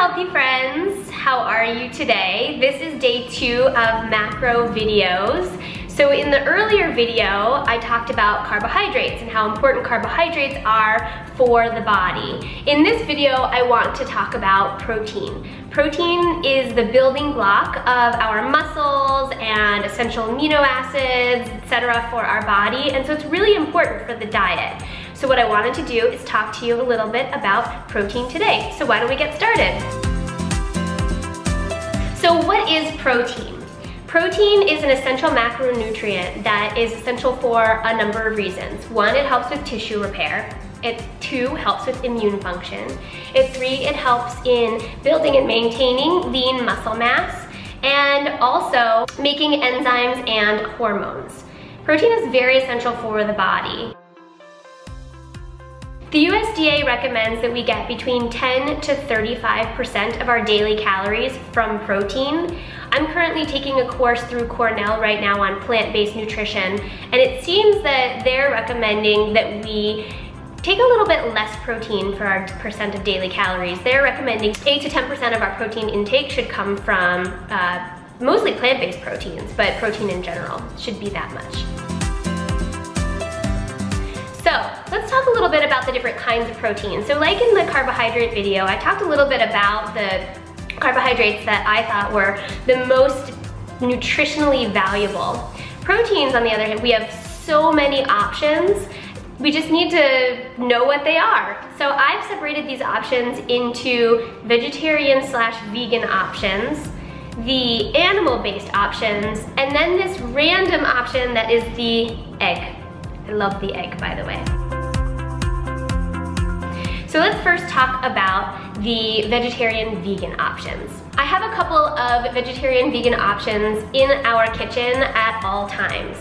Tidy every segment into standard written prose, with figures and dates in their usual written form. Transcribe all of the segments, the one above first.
healthy friends, how are you today? This is day 2 of macro videos. So in the earlier video, I talked about carbohydrates and how important carbohydrates are for the body. In this video, I want to talk about protein. Protein is the building block of our muscles and essential amino acids, etc. for our body, and so it's really important for the diet. So what I wanted to do is talk to you a little bit about protein today. So why don't we get started? So what is protein? Protein is an essential macronutrient that is essential for a number of reasons. 1, it helps with tissue repair. 2, helps with immune function. 3, it helps in building and maintaining lean muscle mass, and also making enzymes and hormones. Protein is very essential for the body. The USDA recommends that we get between 10 to 35% of our daily calories from protein. I'm currently taking a course through Cornell right now on plant-based nutrition, and it seems that they're recommending that we take a little bit less protein for our percent of daily calories. They're recommending 8 to 10% of our protein intake should come from mostly plant-based proteins, but protein in general should be that much. So let's talk a little bit about the different kinds of protein. So like in the carbohydrate video, I talked a little bit about the carbohydrates that I thought were the most nutritionally valuable. Proteins, on the other hand, we have so many options. We just need to know what they are. So I've separated these options into vegetarian/vegan options, the animal-based options, and then this random option that is the egg. I love the egg, by the way. So let's first talk about the vegetarian-vegan options. I have a couple of vegetarian-vegan options in our kitchen at all times.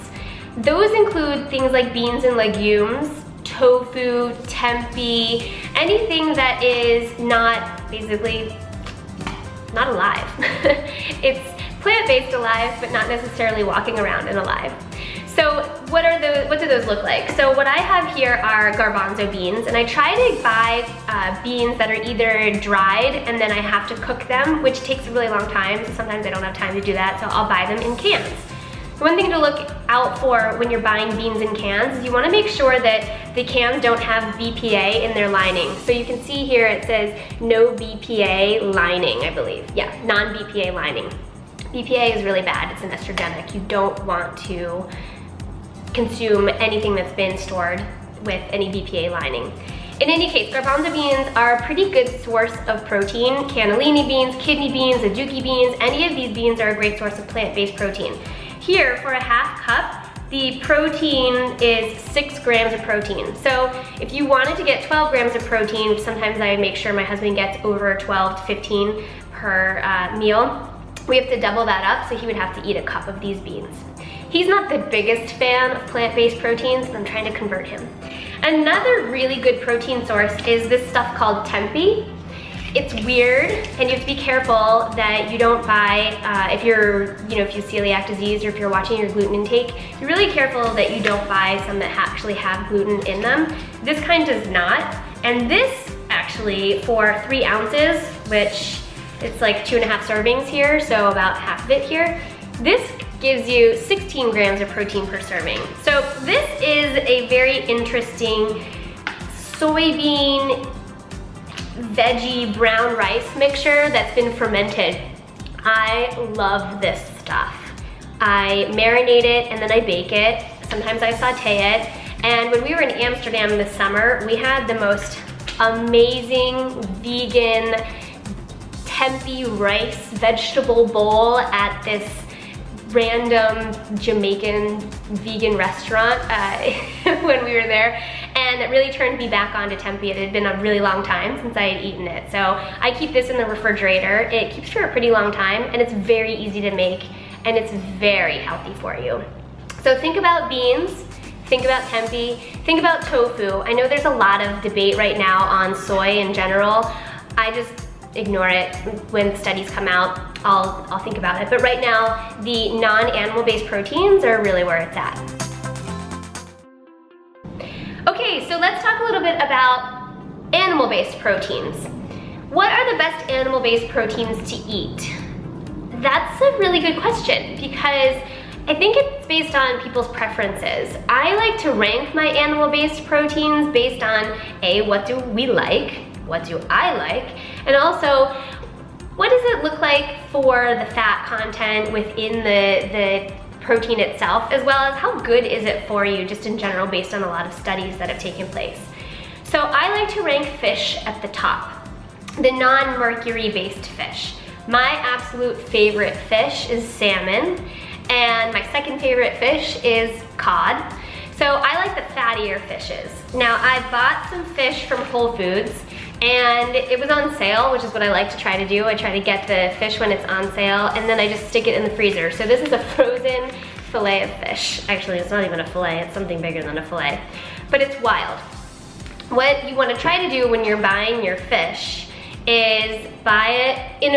Those include things like beans and legumes, tofu, tempeh, anything that is basically not alive. It's plant-based alive, but not necessarily walking around and alive. So what do those look like? So what I have here are garbanzo beans, and I try to buy beans that are either dried and then I have to cook them, which takes a really long time, so sometimes I don't have time to do that, so I'll buy them in cans. One thing to look out for when you're buying beans in cans is you want to make sure that the cans don't have BPA in their lining. So you can see here it says no BPA lining, I believe. Yeah, non-BPA lining. BPA is really bad, it's an estrogenic. You don't want to consume anything that's been stored with any BPA lining. In any case, garbanzo beans are a pretty good source of protein. Cannellini beans, kidney beans, azuki beans, any of these beans are a great source of plant-based protein. Here, for a half cup, the protein is 6 grams of protein. So if you wanted to get 12 grams of protein, sometimes I make sure my husband gets over 12 to 15 per meal. We have to double that up, so he would have to eat a cup of these beans. He's not the biggest fan of plant-based proteins, but I'm trying to convert him. Another really good protein source is this stuff called tempeh. It's weird, and you have to be careful that you don't buy, if you have celiac disease or if you're watching your gluten intake, be really careful that you don't buy some that actually have gluten in them. This kind does not, and this actually, for 3 ounces, which it's like 2.5 servings here, so about half of it here, this gives you 16 grams of protein per serving. So this is a very interesting soybean veggie brown rice mixture that's been fermented. I love this stuff. I marinate it and then I bake it. Sometimes I saute it. And when we were in Amsterdam this summer, we had the most amazing vegan tempeh rice vegetable bowl at this random Jamaican vegan restaurant when we were there, and it really turned me back onto tempeh. It had been a really long time since I had eaten it, so I keep this in the refrigerator. It keeps for a pretty long time, and it's very easy to make, and it's very healthy for you. So think about beans, think about tempeh, think about tofu. I know there's a lot of debate right now on soy in general. I just ignore it. When studies come out, I'll think about it. But right now, the non-animal-based proteins are really where it's at. Okay, so let's talk a little bit about animal-based proteins. What are the best animal-based proteins to eat? That's a really good question because I think it's based on people's preferences. I like to rank my animal-based proteins based on A, what do we like, what do I like, and also what does it look like for the fat content within the protein itself, as well as how good is it for you just in general based on a lot of studies that have taken place. So I like to rank fish at the top, the non-mercury based fish. My absolute favorite fish is salmon, and my second favorite fish is cod. So I like the fattier fishes. Now I bought some fish from Whole Foods and it was on sale, which is what I like to try to do. I try to get the fish when it's on sale and then I just stick it in the freezer. So this is a frozen fillet of fish. Actually, it's not even a fillet, it's something bigger than a fillet, but it's wild. What you want to try to do when you're buying your fish is buy it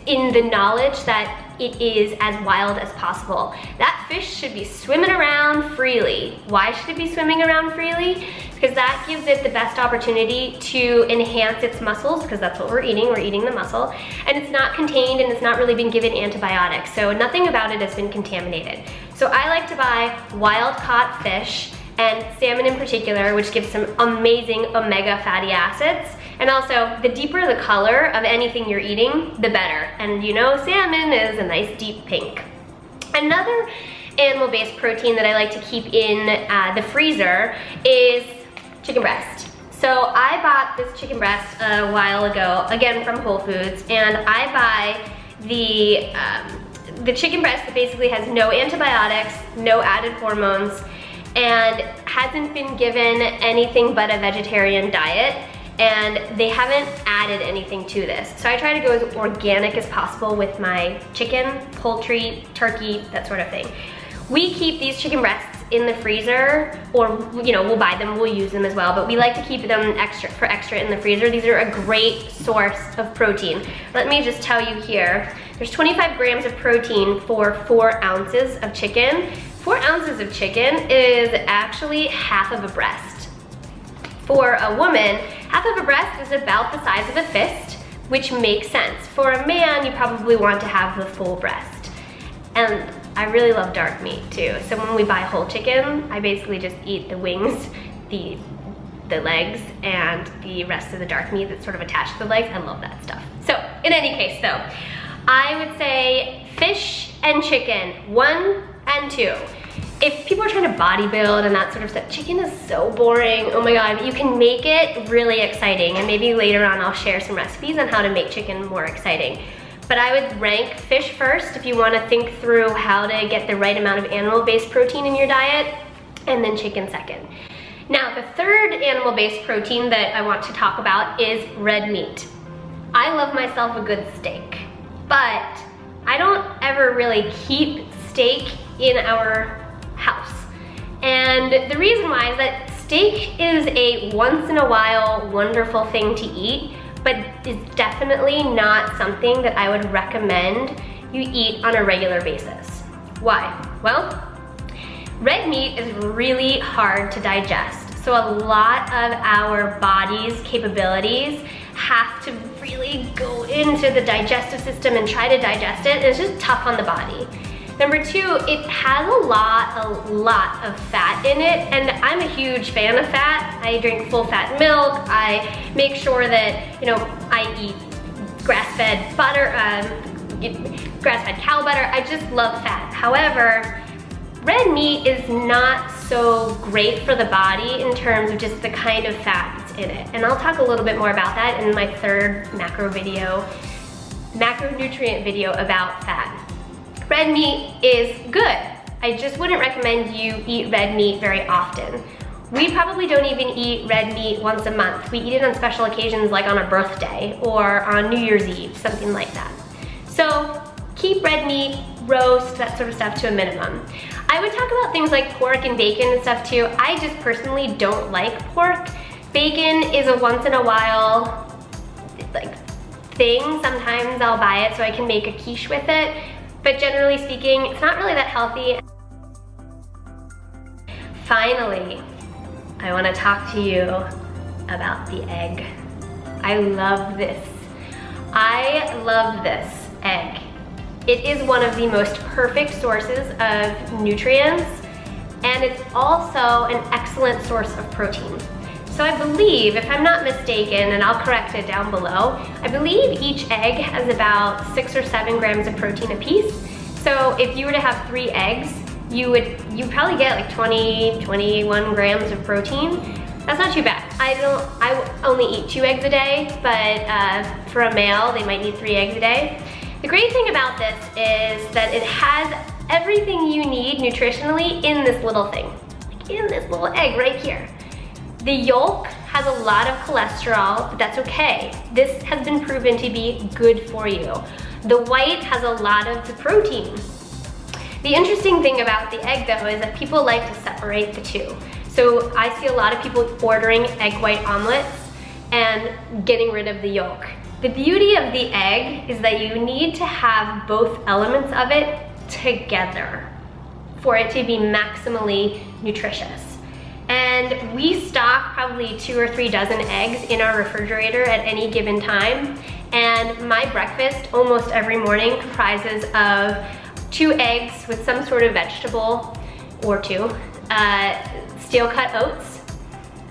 in the knowledge that it is as wild as possible. That fish should be swimming around freely. Why should it be swimming around freely? Because that gives it the best opportunity to enhance its muscles, because that's what we're eating the muscle, and it's not contained and it's not really been given antibiotics, so nothing about it has been contaminated. So I like to buy wild caught fish, and salmon in particular, which gives some amazing omega fatty acids. And also, the deeper the color of anything you're eating, the better. And you know, salmon is a nice deep pink. Another animal-based protein that I like to keep in the freezer is chicken breast. So I bought this chicken breast a while ago, again from Whole Foods, and I buy the chicken breast that basically has no antibiotics, no added hormones, and hasn't been given anything but a vegetarian diet, and they haven't added anything to this. So I try to go as organic as possible with my chicken, poultry, turkey, that sort of thing. We keep these chicken breasts in the freezer, or you know, we'll buy them, we'll use them as well, but we like to keep them extra in the freezer. These are a great source of protein. Let me just tell you here, there's 25 grams of protein for 4 ounces of chicken. 4 ounces of chicken is actually half of a breast. For a woman, half of a breast is about the size of a fist, which makes sense. For a man, you probably want to have the full breast. And I really love dark meat too. So when we buy whole chicken, I basically just eat the wings, the legs, and the rest of the dark meat that's sort of attached to the legs. I love that stuff. So in any case though, I would say fish and chicken, 1 and 2. If people are trying to bodybuild and that sort of stuff, chicken is so boring. Oh my God, you can make it really exciting, and maybe later on I'll share some recipes on how to make chicken more exciting. But I would rank fish first if you want to think through how to get the right amount of animal-based protein in your diet, and then chicken second. Now, the third animal-based protein that I want to talk about is red meat. I love myself a good steak, but I don't ever really keep steak in our house. And the reason why is that steak is a once in a while wonderful thing to eat, but is definitely not something that I would recommend you eat on a regular basis. Why? Well, red meat is really hard to digest. So a lot of our body's capabilities have to really go into the digestive system and try to digest it, and it's just tough on the body. Number 2, it has a lot of fat in it, and I'm a huge fan of fat. I drink full fat milk. I make sure that, you know, I eat grass-fed butter, grass-fed cow butter. I just love fat. However, red meat is not so great for the body in terms of just the kind of fat that's in it. And I'll talk a little bit more about that in my third macronutrient video about fat. Red meat is good. I just wouldn't recommend you eat red meat very often. We probably don't even eat red meat once a month. We eat it on special occasions like on a birthday or on New Year's Eve, something like that. So keep red meat, roast, that sort of stuff to a minimum. I would talk about things like pork and bacon and stuff too. I just personally don't like pork. Bacon is a once in a while thing. Sometimes I'll buy it so I can make a quiche with it. But generally speaking, it's not really that healthy. Finally, I want to talk to you about the egg. I love this. I love this egg. It is one of the most perfect sources of nutrients, and it's also an excellent source of protein. So I believe, if I'm not mistaken, and I'll correct it down below, I believe each egg has about 6 or 7 grams of protein apiece. So if you were to have 3 eggs, you'd probably get like 20, 21 grams of protein. That's not too bad. I only eat 2 eggs a day, but for a male, they might need 3 eggs a day. The great thing about this is that it has everything you need nutritionally in this little thing, like in this little egg right here. The yolk has a lot of cholesterol, but that's okay. This has been proven to be good for you. The white has a lot of the protein. The interesting thing about the egg though is that people like to separate the two. So I see a lot of people ordering egg white omelets and getting rid of the yolk. The beauty of the egg is that you need to have both elements of it together for it to be maximally nutritious. And we stock probably 2 or 3 dozen eggs in our refrigerator at any given time. And my breakfast almost every morning comprises of 2 eggs with some sort of vegetable or 2, steel cut oats,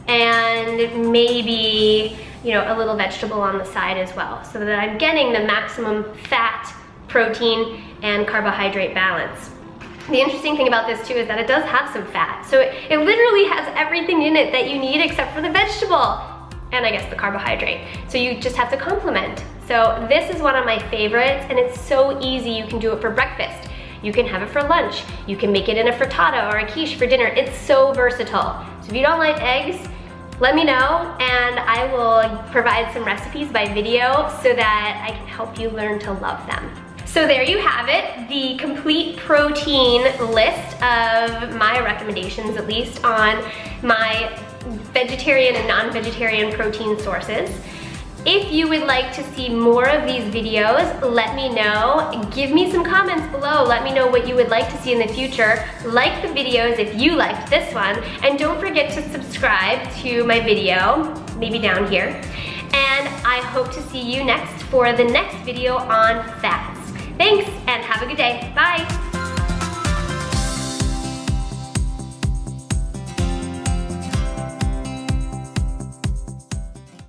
and maybe, you know, a little vegetable on the side as well, so that I'm getting the maximum fat, protein, and carbohydrate balance. The interesting thing about this too is that it does have some fat. So it literally has everything in it that you need except for the vegetable and I guess the carbohydrate. So you just have to complement. So this is one of my favorites, and it's so easy. You can do it for breakfast. You can have it for lunch. You can make it in a frittata or a quiche for dinner. It's so versatile. So if you don't like eggs, let me know and I will provide some recipes by video so that I can help you learn to love them. So there you have it, the complete protein list of my recommendations, at least, on my vegetarian and non-vegetarian protein sources. If you would like to see more of these videos, let me know. Give me some comments below. Let me know what you would like to see in the future. Like the videos if you liked this one. And don't forget to subscribe to my video, maybe down here. And I hope to see you next for the next video on fats. Thanks, and have a good day. Bye.